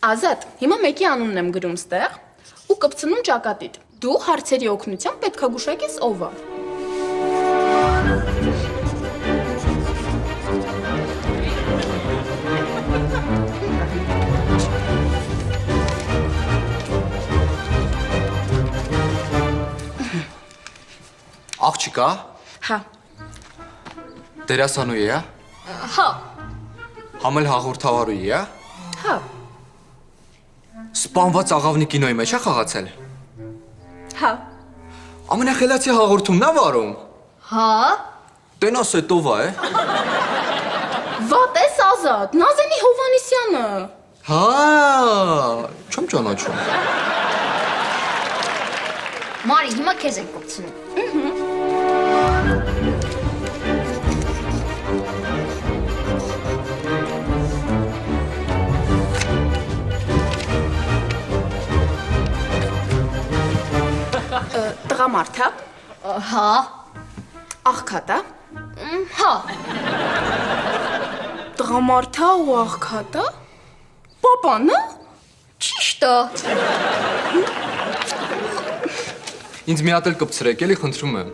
Ազատ, հիմա մեկի անունն եմ գրում ստեղ ու կպցնում ճակատիդ։ Դու հարցերի օգնությամբ պետք է գուշակես ով է։ Աղջիկա։ Հա։ Դերասանուհի է։ Հա։ Համել հաղորդավարուհի է։ Հա։ Սպանված աղավնի կինոյի մեջ է խաղացել։ Հա։ Ամենախելացի հաղորդումն է վարում։ Հա։ Տենաս է տովա է։ Վատ ես Ազատ, Նազենի Հովանիսյանը։ Հա, չեմ ճանաչում։ Մարի, հիմա քեզ ենք կպցնում։ Տղամարդ է։ Հա։ Աղքատ է։ Հա։ Տղամարդ է ու աղքատ է։ Պապան է։ Ճիշտ է։ Ինձ մի հատ էլ կպցրեք, էլի խնդրում եմ։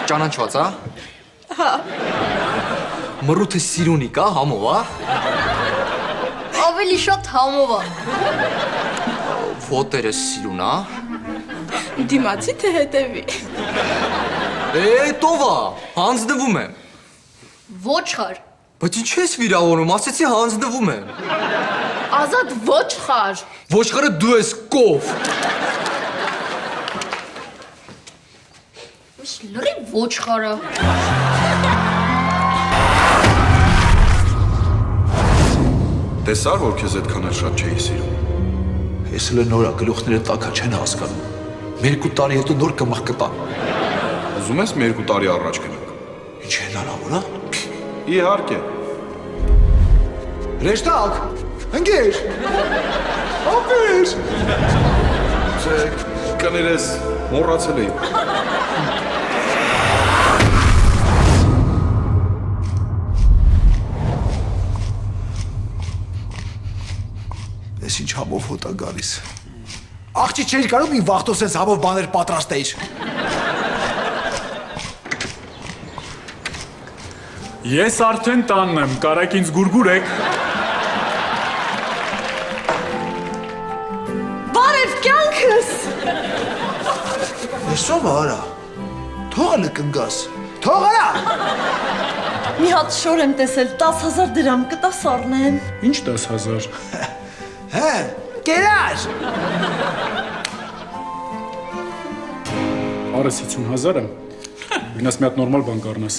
Ճանաչված է։ Հա։ Մռութը սիրունիկ է, համով է։ Ավելի շատ համով է։ Ֆոտերը սիրուն է։ Դիմացի թե հետևի։ Տովա, հանձնվում եմ։ Ոչխար։ Բայց ինչ ես վիրավորում, ասեցի հանձնվում եմ։ Ազատ ոչխար։ Ոչխարը դու ես կով։ Լրի ոչխարը։ Տեսար, որ քեզ այդքան էլ շատ չէի սիրում։ Ես էլ նորա գլուխները տակա չեն հասկանում։ Մեր 2 տարի հետո նոր կմախ կտան։ Ուզում ես մի 2 տարի առաջ գնանք։ Ինչ է հնարավոր, հա։ Իհարկե։ Ռեշտակ, ընկեր։ Ապեր։ Կներես, մոռացել էի։ Ես ինչ համով հոտ է գալիս։ Աղջի չէիր կարող մի վախտոս ես համով բաներ պատրաստեիր։ Ես արդեն տանն եմ, կարեք ինձ գուրգուրեք։ Բարև կյանքս։ Ես ով արա։ Թողը կնգաս։ Թողը։ Մի հատ շոր եմ տեսել 10,000 դրամ կտաս առնեմ։ Ինչ 10,000։ Հե, կերար։ Արս 50,000-ը։ Գնաս մի հատ նորմալ բան կառնես։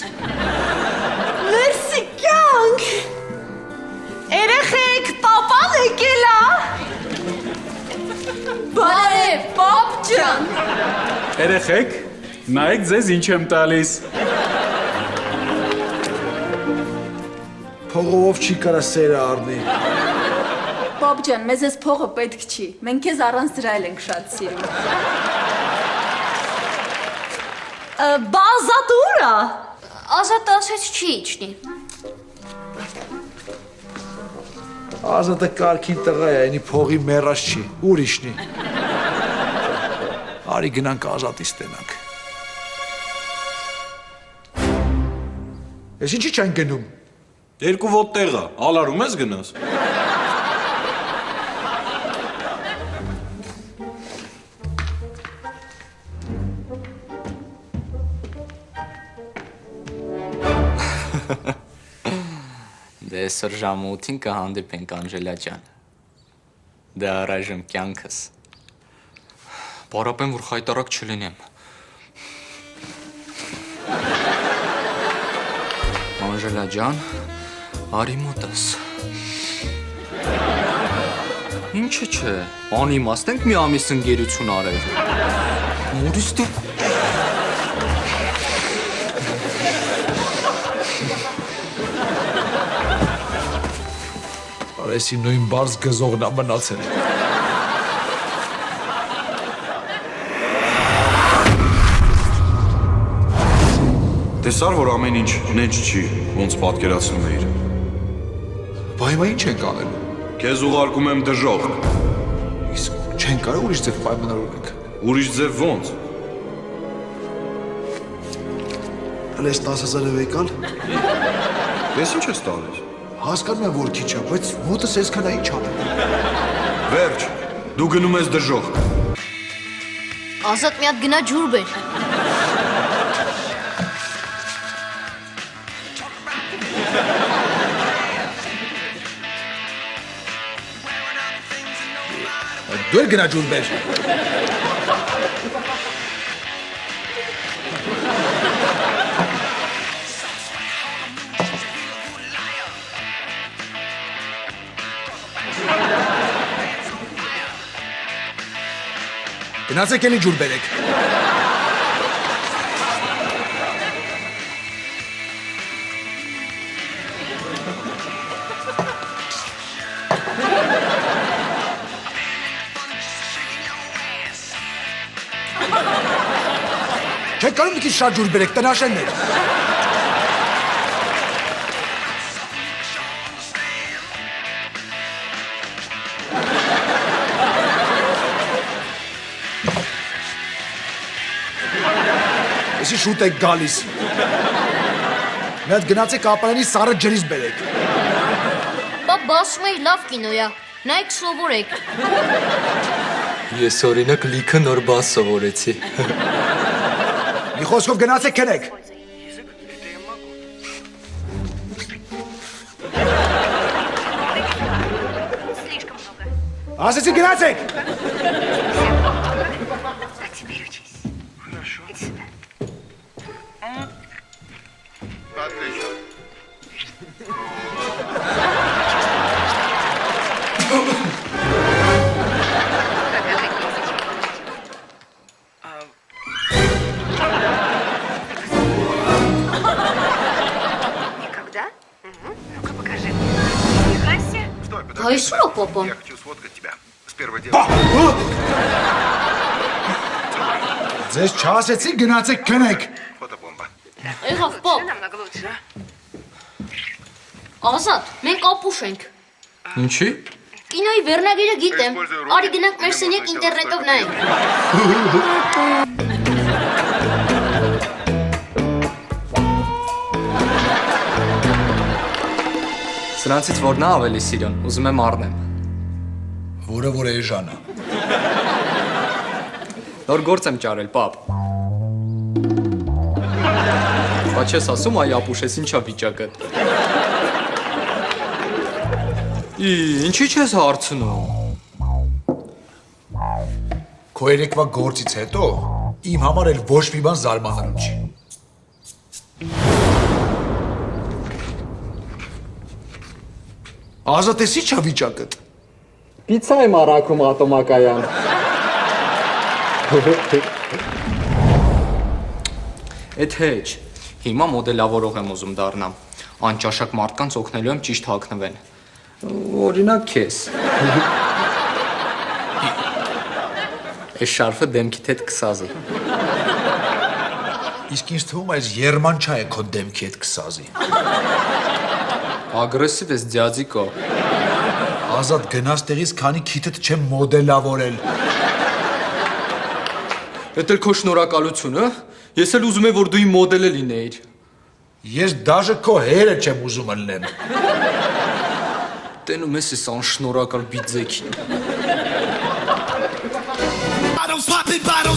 Մերսի կյանք։ Երեխեք, պապան եկել է։ Բարև, պապ ջան։ Երեխեք, նայեք ձեզ ինչ եմ տալիս։ Փողովով չի կարա սերը առնի։ Պապ ջան, մեզ էս փողը պետք չի։ Մենք քեզ առանց դրա էլ ենք շատ սիրում։ Բազատ ուրա։ Ազատ ասեց չի իջնի։ Ազատը կարքին տղա է, այնի փողի մեռած չի, ուրիշնի։ Արի գնանք Ազատից տենանք։ Ես ինչի չեն գնում։ 2 ոտ տեղա, ալարում ես գնաս։ Դե այսօր ժամը 8-ին կհանդիպենք Անժելա ջան։ Դե առայժմ կյանքս։ Պարապեմ, որ խայտարակ չլինեմ։ Անժելա ջան, արի մոտս։ Ինչը չէ, անիմաստ ենք մի ամիս ընկերություն արել։ Մորիս դու։ Էսի նույն բարձ գզողն է մնացել։ Տեսար, որ ամեն ինչ նեջ չի, ոնց պատկերացնում էիր։ Բա հիմա ինչ ենք անելու։ Քեզ ուղարկում եմ դժոխք։ Իսկ չեն կարող ուրիշ ձև պայմանավորենք։ Ուրիշ ձև ոնց։ Հələ 10,000 եկալ։ Ես ինչ ես տալիս։ Հասկանում եմ, որ քիչ է, բայց մոտս այսքան ինչ անել։ Վերջ, դու գնում ես դժոխք։ Ազատ մի հատ գնա ջուր բեր։ Դու էլ գնա ջուր բեր։ Գնացեք էլի ջուր բերեք։ Չեք կարող մի քիչ շատ ջուր բերեք, տնաշեններ։ Էսի շուտ եք գալիս։ Մի հատ գնացեք ապարանի սառը ջրից բերեք։ Պապ ասում էի լավ կինո է։ Նայեք սովորեք։ Ես օրինակ լիքը նոր բան սովորեցի։ Մի խոսքով գնացեք քնեք։ Ասեցի գնացեք։ Когда? Ну-ка покажи. Нифига себе. Հայ սուրո պապան։ Я хочу сфоткать тебя. С первого дела. Ձեզ չասեցի գնացեք քնեք։ Фотобомба. Եղավ պապ։ Намного лучше. Ազատ, մենք ապուշ ենք։ Ինչի։ Կինոյի վերնագիրը գիտեմ։ Արի գնանք մեր սենյակ ինտերնետով նայենք։ Սրանցից որն է ավելի սիրուն, ուզում եմ առնեմ։ Որը որ էժանա։ Նոր գործ եմ ճարել, պապ։ Բա չես ասում, այ ապուշես ինչա վիճակը։ Ինչի չես հարցնում։ Քո երեկվա գործից հետո իմ համար էլ ոչ մի բան զարմանալու չի։ Ազատ էսի չա վիճակդ։ Պիցա եմ առաքում ատոմակայան։ Էդ հեչ, հիմա մոդելավորող եմ ուզում դառնամ։ Անճաշակ մարդկանց օգնելու եմ ճիշտ հագնվեն։ Օրինակ քեզ։ Այս շարֆը դեմքիդ հետ կսազի։ Իսկ ինձ թվում է այս երմանչա է քո դեմքի հետ կսազի։ Ագրեսիվ ես ձյաձիկո։ Ազատ գնաց տեղից, քանի քիթդ չեմ մոդելավորել։ Էդ էլ քո շնորհակալությունը։ Ես էլ ուզում եմ, որ դու իմ մոդելը լինեիր։ Ես դաժե քո հերը չեմ ուզում ելնեմ։ Տենում ես այս անշնորհակալ բիձեքին։ I don't pop it by the